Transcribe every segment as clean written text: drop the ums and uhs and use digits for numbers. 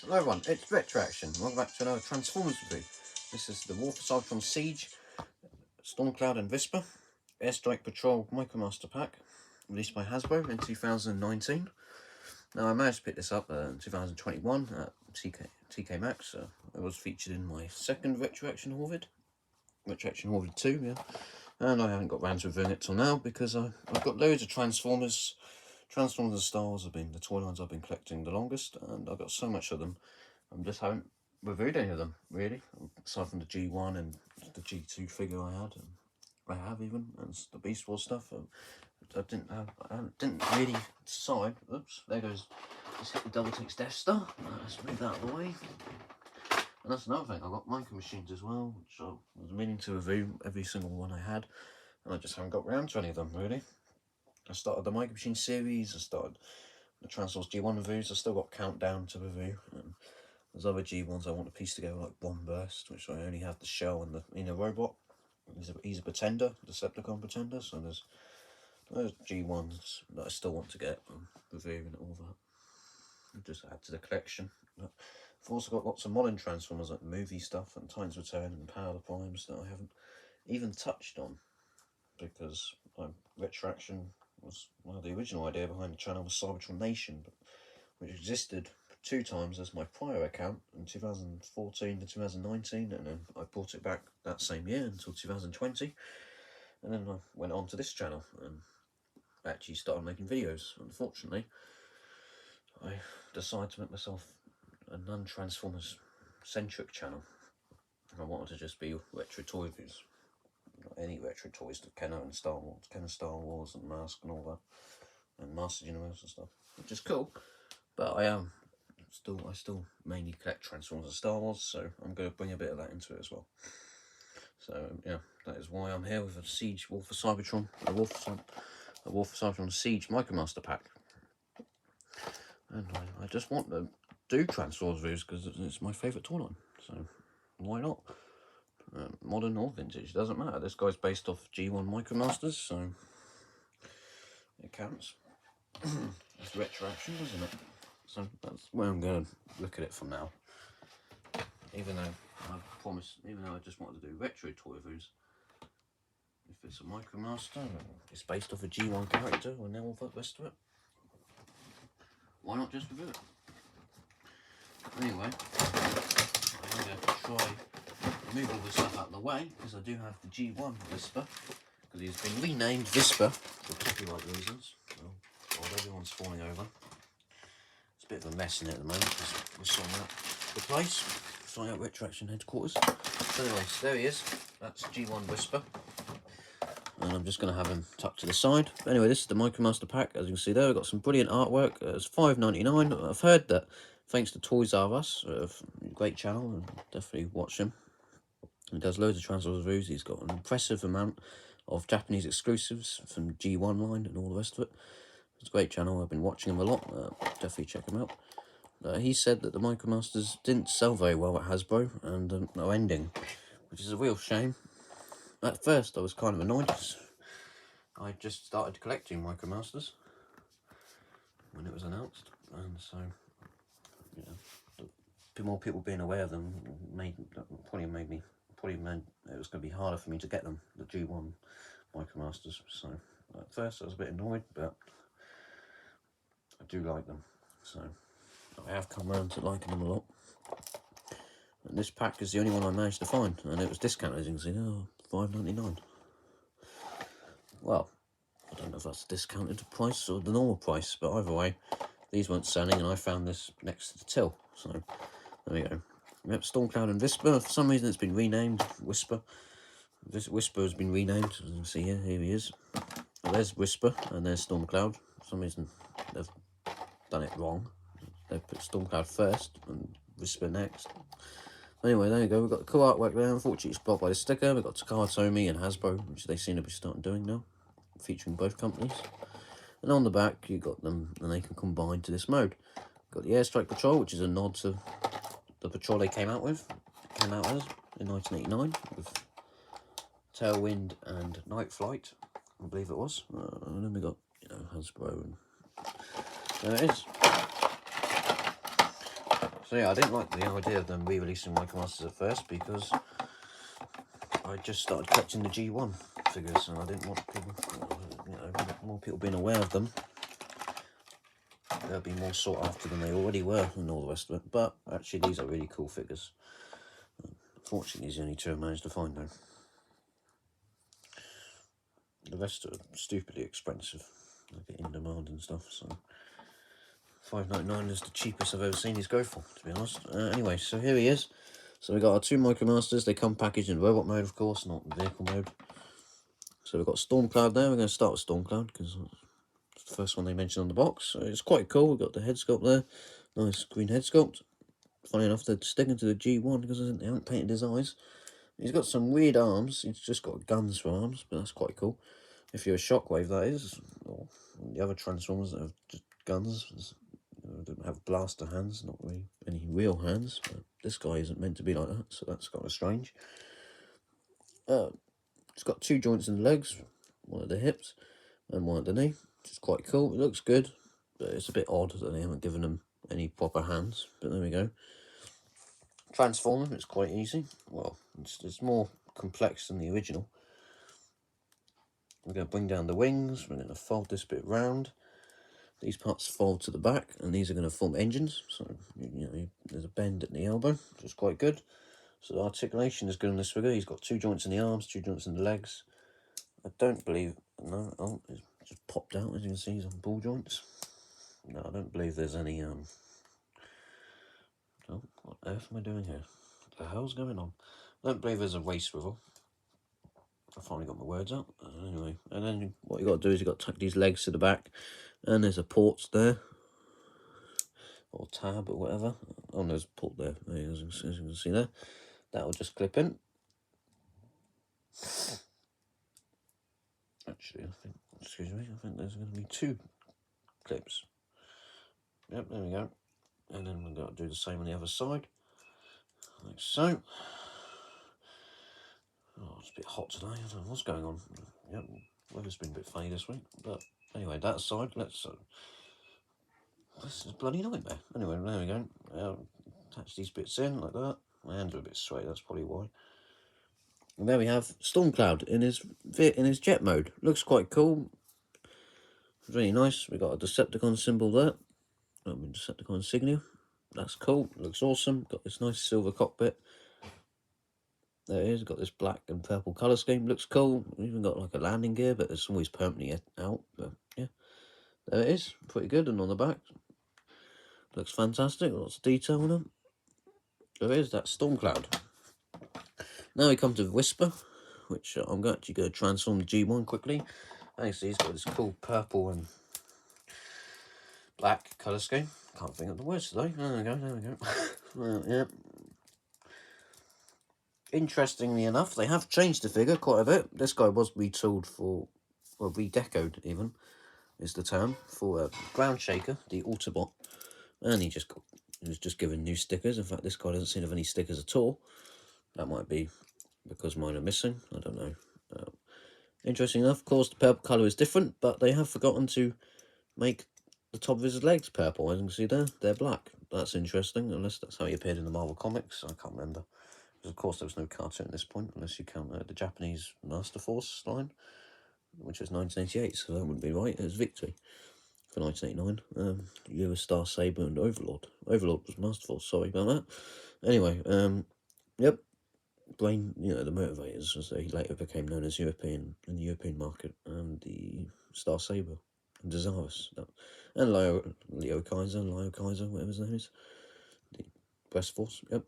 Hello everyone, it's Retroaction. Welcome back to another Transformers review. This is the Wolf Siege, Stormcloud and Visper, Airstrike Patrol Micromaster Pack, released by Hasbro in 2019. Now I managed to pick this up in 2021 at TK Maxx. It was featured in my second Retroaction Horvid, Retroaction Horvid 2, yeah. And I haven't got round to reviewing it till now because I've got loads of Transformers. Transformers and Star Wars have been the toy lines I've been collecting the longest, and I've got so much of them. I just haven't reviewed any of them really, aside from the G1 and the G2 figure I had, and I have even, and the Beast Wars stuff. I didn't really decide. Oops, there goes. Just hit the Double Takes Death Star. Let's move that out of the way. And that's another thing. I got Micromasters as well, which I was meaning to review every single one I had, and I just haven't got round to any of them really. I started the Micro Machine series, I started the Transformers G1 reviews, I still got Countdown to review, and there's other G1s I want to piece together, like Bomb Burst, which I only have the shell and the inner robot. He's a pretender, Decepticon pretender, so there's those G1s that I still want to get and review and all that. I'll just add to the collection. But I've also got lots of modern Transformers, like movie stuff and Titan's Return and Power of the Primes that I haven't even touched on, because Retroaction was the original idea behind the channel was Cybertron Nation, which existed 2 times as my prior account in 2014 to 2019, and then I brought it back that same year until 2020, and then I went on to this channel and actually started making videos. Unfortunately, I decided to make myself a non-Transformers centric channel. I wanted to just be retro toy reviews. Any retro toys to Kenner and Star Wars, and Mask and all that, and Master Universe and stuff, which is cool. But I still mainly collect Transformers and Star Wars, so I'm going to bring a bit of that into it as well. So yeah, that is why I'm here with a Siege Wolf of Cybertron, a Wolf of Cybertron Siege Micromaster Pack, and I just want to do Transformers reviews because it's my favourite toy line. So why not? Modern or vintage, doesn't matter. This guy's based off G1 Micromasters, so it counts. It's Retroaction, isn't it? So that's where I'm going to look at it from now. Even though I just wanted to do retro toy reviews, if it's a Micromaster, it's based off a G1 character, and all the rest of it, why not just review it? Anyway, I'm going to try move all this stuff out of the way, because I do have the G1 Visper, because he's been renamed Visper for copyright reasons. Well, everyone's falling over. It's a bit of a mess in it at the moment, because we're sorting out the place, sorting out Retroaction headquarters. So anyway, so there he is. That's G1 Visper, and I'm just going to have him tucked to the side. But anyway, this is the Micromaster Pack. As you can see there, we've got some brilliant artwork. It's $5.99. I've heard that thanks to Toys R Us, a great channel, and definitely watch him. He does loads of Transformers reviews. He's got an impressive amount of Japanese exclusives from G1 line and all the rest of it. It's a great channel. I've been watching him a lot. Definitely check him out. He said that the Micromasters didn't sell very well at Hasbro, and no ending, which is a real shame. At first, I was kind of annoyed because I just started collecting Micromasters when it was announced, and so more people being aware of them probably meant it was going to be harder for me to get them, the G1 Micromasters. So at first I was a bit annoyed, but I do like them, so I have come around to liking them a lot. And this pack is the only one I managed to find, and it was discounted, as you can see. $5.99. Well, I don't know if that's a discounted price or the normal price, but either way, these weren't selling, and I found this next to the till. So there we go. We have Stormcloud and Visper. For some reason, it's been renamed Whisper. This Whisper has been renamed. As you can see here he is. Well, there's Whisper and there's Stormcloud. For some reason, they've done it wrong. They've put Stormcloud first and Whisper next. Anyway, there you go. We've got the cool artwork there. Unfortunately, it's blocked by the sticker. We've got Takara Tomy and Hasbro, which they seem to be starting doing now, featuring both companies. And on the back, you've got them, and they can combine to this mode. Got the Airstrike Patrol, which is a nod to the patrol they came out as in 1989, with Tailwind and Night Flight, I believe it was. And then we got, Hasbro, and there it is. So yeah, I didn't like the idea of them re-releasing Micromasters at first because I just started collecting the G1 figures and I didn't want people, you know, more people being aware of them. They'll be more sought after than they already were and all the rest of it. But actually, these are really cool figures. Fortunately, these are the only two I managed to find though. The rest are stupidly expensive, like in demand and stuff. So £5.99 is the cheapest I've ever seen these go for, to be honest. Anyway, so here he is. So we've got our two Micromasters. They come packaged in robot mode, of course, not vehicle mode. So we've got Stormcloud there. We're going to start with Stormcloud because it's the first one they mentioned on the box. So it's quite cool. We've got the head sculpt there. Nice green head sculpt. Funny enough, they're sticking to the G1 because they haven't painted his eyes. He's got some weird arms. He's just got guns for arms, but that's quite cool. If you're a Shockwave, that is. Or the other Transformers that have just guns. Don't have blaster hands, not really any real hands, but this guy isn't meant to be like that, so that's kind of strange. It's got two joints in the legs, one at the hips and one at the knee, which is quite cool. It looks good, but it's a bit odd that they haven't given him any proper hands, but there we go. Transform him, it's quite easy. Well, it's more complex than the original. We're going to bring down the wings, we're going to fold this bit round. These parts fold to the back, and these are going to form engines. So, you know, there's a bend at the elbow, which is quite good. So the articulation is good on this figure. He's got two joints in the arms, two joints in the legs. I don't believe... No, oh, it's just popped out, as you can see, he's on ball joints. No, I don't believe there's any... Oh, what on earth am I doing here? What the hell's going on? I don't believe there's a waist swivel. I finally got my words out. Anyway, and then what you got to do is you got to tuck these legs to the back. And there's a port there. Or tab or whatever. Oh, there's a port there. As you can see there. That will just clip in. Actually, I think, excuse me, I think there's going to be two clips. Yep, there we go. And then we've got to do the same on the other side. Like so. Oh, it's a bit hot today. I don't know what's going on. Yep, weather's been a bit funny this week. But anyway, that side, let's... this is a bloody nightmare. Anyway, there we go. Attach these bits in like that. My hands are a bit straight, that's probably why. And there we have Stormcloud in his jet mode. Looks quite cool. Really nice. We got a Decepticon symbol there. Decepticon insignia. That's cool. Looks awesome. Got this nice silver cockpit. There it is. Got this black and purple colour scheme. Looks cool. Even got like a landing gear, but it's always permanently out. But yeah, there it is. Pretty good. And on the back, looks fantastic. Lots of detail on it. There is. That's Stormcloud. Now we come to Visper, which I'm actually going to transform the G1 quickly. Actually, he's got this cool purple and black colour scheme. Can't think of the words today. There we go. Well, yeah. Interestingly enough, they have changed the figure quite a bit. This guy was retooled for, well, redecoed even, is the term, for a Ground Shaker, the Autobot. And he was just given new stickers. In fact, this guy doesn't seem to have any stickers at all. That might be because mine are missing. I don't know. Interesting enough, of course, the purple colour is different, but they have forgotten to make the top of his legs purple. As you can see there, they're black. That's interesting, unless that's how he appeared in the Marvel Comics. I can't remember. Because, of course, there was no cartoon at this point, unless you count the Japanese Master Force line, which was 1988, so that wouldn't be right. It was Victory for 1989. US Star Saber and Overlord. Overlord was Master Force, sorry about that. Anyway, yep. Brain, you know, the Motivators, as they later became known as in the European market, and the Star Saber, and Desirous, and Leo Kaiser, whatever his name is, the Breast Force, yep.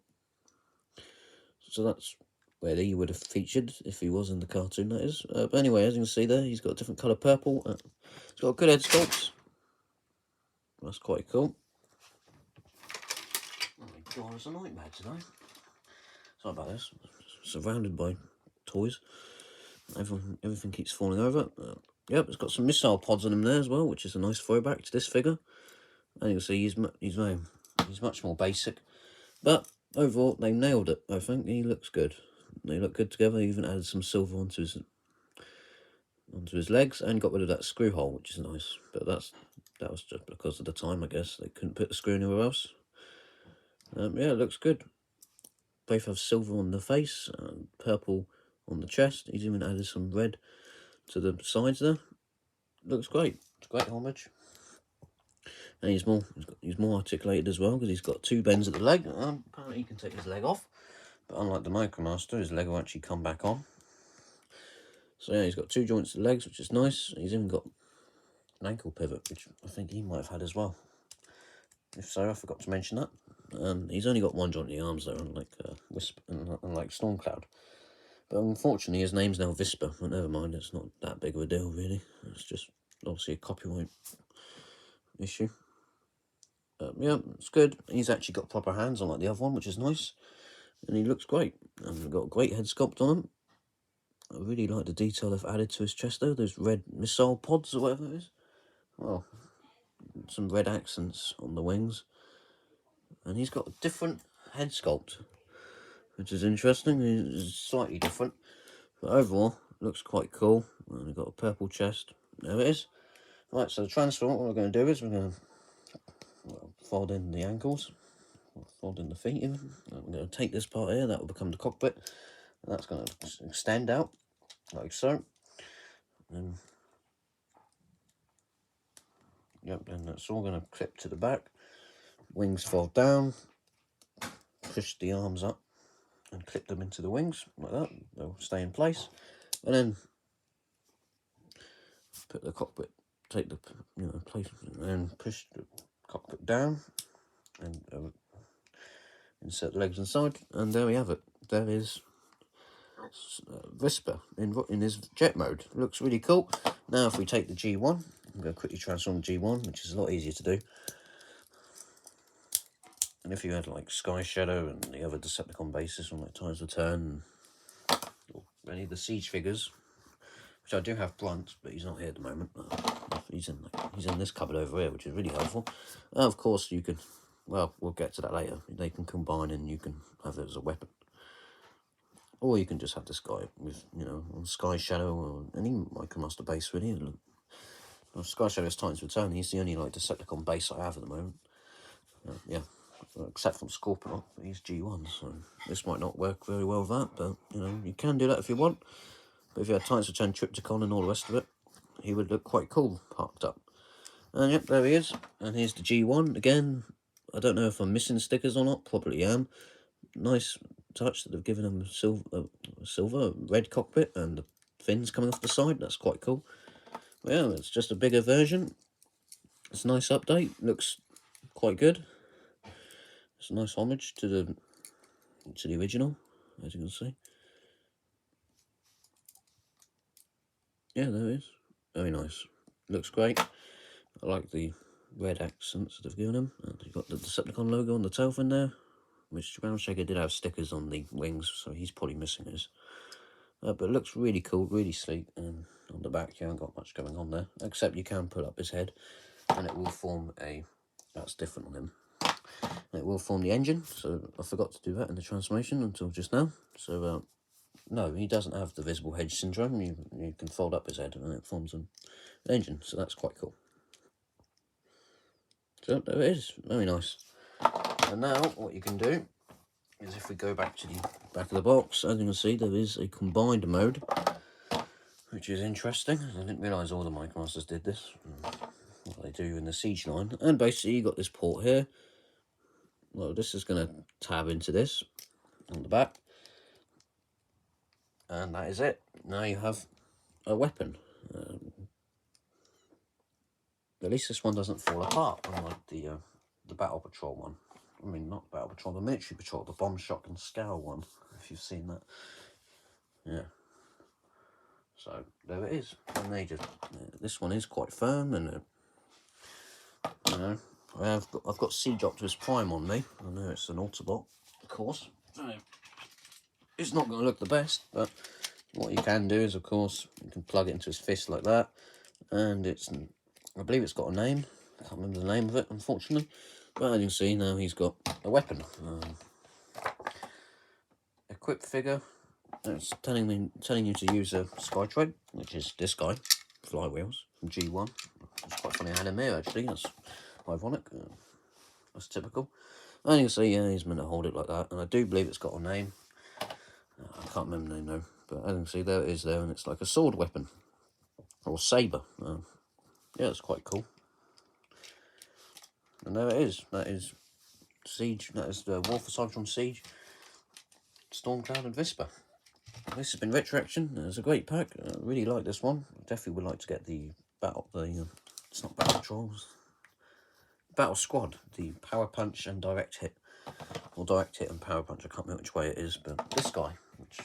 So that's where he would have featured if he was in the cartoon, that is. But anyway, as you can see there, he's got a different colour purple. He's got a good head sculpt. That's quite cool. Oh my god, it's a nightmare today. Sorry about this. Surrounded by toys. Everything keeps falling over. Yep, it's got some missile pods on him there as well, which is a nice throwback to this figure. And you can see he's much more basic. But overall, they nailed it, I think. He looks good. They look good together. He even added some silver onto his legs and got rid of that screw hole, which is nice. But that was just because of the time, I guess. They couldn't put the screw anywhere else. Yeah, it looks good. Both have silver on the face, purple on the chest. He's even added some red to the sides there. Looks great. It's a great homage. And he's more articulated as well, because he's got 2 bends at the leg. Apparently he can take his leg off, but unlike the Micromaster, his leg will actually come back on. So yeah, he's got 2 joints to the legs, which is nice. He's even got an ankle pivot, which I think he might have had as well. If so, I forgot to mention that. He's only got 1 joint in the arms though, unlike Visper, unlike Stormcloud. But unfortunately, his name's now Visper. But never mind, it's not that big of a deal really. It's just obviously a copyright issue. Yeah, it's good. He's actually got proper hands, unlike the other one, which is nice. And he looks great. And we've got a great head sculpt on him. I really like the detail they've added to his chest though. Those red missile pods or whatever it is. Well, some red accents on the wings. And he's got a different head sculpt, which is interesting. It's slightly different. But overall, looks quite cool. And we've got a purple chest. There it is. Right, so the transfer, what we're going to do is we're going to fold in the ankles, fold in the feet even. I'm going to take this part here, that will become the cockpit. And that's going to extend out, like so. And yep, and that's all going to clip to the back. Wings fold down, push the arms up and clip them into the wings, like that. They'll stay in place. And then put the cockpit, take the place, and push the cockpit down and insert the legs inside, and there we have it. There is Visper in his jet mode. Looks really cool. Now if we take the G1, I'm going to quickly transform the G1, which is a lot easier to do. And if you had like Sky Shadow and the other Decepticon bases on like Time's Return, or any of the Siege figures, which I do have Blunt, but he's not here at the moment. He's in this cupboard over here, which is really helpful. Of course, you can. Well, we'll get to that later. They can combine and you can have it as a weapon. Or you can just have this guy with, on Sky Shadow or any Micromaster base, really. Sky Shadow is Titan's Return. He's the only, Decepticon base I have at the moment. Yeah, except from Scorpion, but he's G1, so this might not work very well with that, but, you can do that if you want. But if you had Titan's Return, Triptychon and all the rest of it, he would look quite cool parked up. And yep, there he is. And here's the G1. Again, I don't know if I'm missing stickers or not. Probably am. Nice touch that they've given him silver red cockpit and the fins coming off the side. That's quite cool. Well, it's just a bigger version. It's a nice update. Looks quite good. It's a nice homage to the original, as you can see. Yeah, there it is. Very nice. Looks great. I like the red accents that they've given him. And you've got the Decepticon logo on the tail fin there, which Ground Shaker did have stickers on the wings, so he's probably missing his. But it looks really cool, really sleek, and on the back you haven't got much going on there, except you can pull up his head, and it will form that's different on him. And it will form the engine, so I forgot to do that in the transformation until just now. So, no, he doesn't have the visible hedge syndrome. You can fold up his head and it forms an engine, so that's quite cool. So there it is, very nice. And now what you can do is, if we go back to the back of the box, as you can see, there is a combined mode, which is interesting. I didn't realise all the Micromasters did this, what they do in the Siege line. And basically you got this port here. Well, this is going to tab into this on the back. And that is it. Now you have a weapon. At least this one doesn't fall apart, unlike the Battle Patrol one. I mean, not Battle Patrol, the Military Patrol, the Bomb Shock and Scour one, if you've seen that. Yeah. So, there it is. And they just, this one is quite firm, and, I've got Siege Optimus Prime on me. I know it's an Autobot, of course. So, it's not going to look the best, but what you can do is, of course, you can plug it into his fist like that. And I believe it's got a name. I can't remember the name of it, unfortunately. But as you can see, now he's got a weapon. Equipped figure. It's telling you to use a Skytrade, which is this guy, Flywheels, from G1. It's quite funny I had him here, actually. That's ironic. That's typical. And you can see, yeah, he's meant to hold it like that. And I do believe it's got a name. I can't remember the name though. But as you can see, there it is there. And it's like a sword weapon. Or sabre. Yeah, it's quite cool. And there it is. That is Siege. That is the War for Cybertron Siege, Stormcloud and Visper. This has been Retroaction. It's a great pack. I really like this one. I definitely would like to get the battle. It's not battle patrols. Battle Squad, the Power Punch and Direct Hit, or Direct Hit and Power Punch. I can't remember which way it is, but this guy, which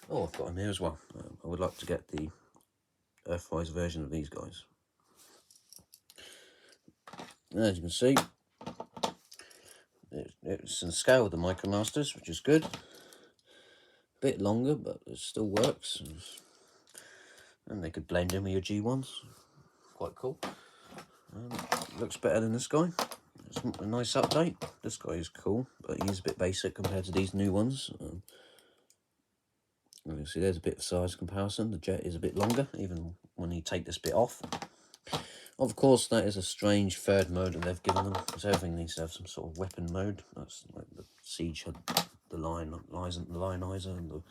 I've got him here as well. I would like to get the Earthrise version of these guys. As you can see, it's in scale with the Micromasters, which is good. Bit longer, but it still works, and they could blend in with your G1s. Quite cool. Looks better than this guy. It's a nice update. This guy is cool, but he's a bit basic compared to these new ones. You can see there's a bit of size comparison. The jet is a bit longer, even when you take this bit off. Of course, that is a strange third mode that they've given them, because everything needs to have some sort of weapon mode. That's like the Siege had the Lionizer, and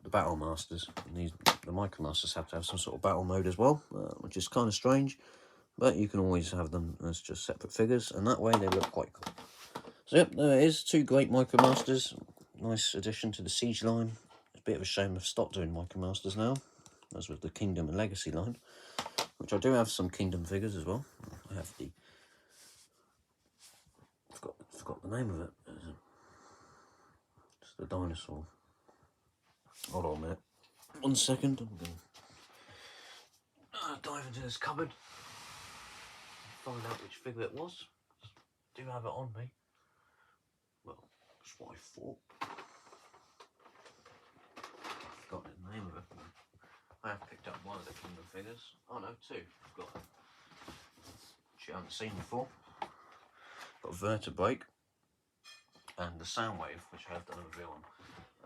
the Battle Masters. And the Micromasters have to have some sort of battle mode as well, which is kind of strange. But you can always have them as just separate figures, and that way they look quite cool. So yep, there it is. Two great Micromasters. Nice addition to the Siege line. It's a bit of a shame they've stopped doing Micromasters now, as with the Kingdom and Legacy line, which I do have some Kingdom figures as well. I have the... forgot the name of it. It's the dinosaur. Hold on a minute. 1 second. I'm going to dive into this cupboard. Find out which figure it was. I do have it on me. Well, that's what I thought. I've forgotten the name of it. I have picked up one of the Kingdom figures. Oh no, two. I've got it. Which you haven't seen before. Got Vertebrake and the Soundwave, which I have done a review on.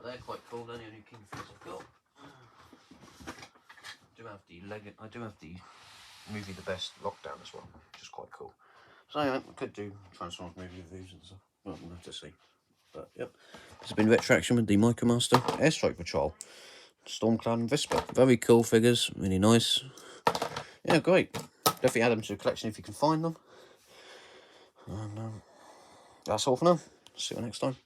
They're quite cool. They're the only Kingdom figures I've got. I do have the movie The Best Lockdown as well, which is quite cool. So anyway, I could do Transformers movie reviews and stuff. Well, we'll have to see. But yep, this has been Retroaction with the Micromaster Airstrike Patrol, Stormcloud and Visper. Very cool figures, really nice. Yeah, great. Definitely add them to the collection if you can find them. And that's all for now. See you next time.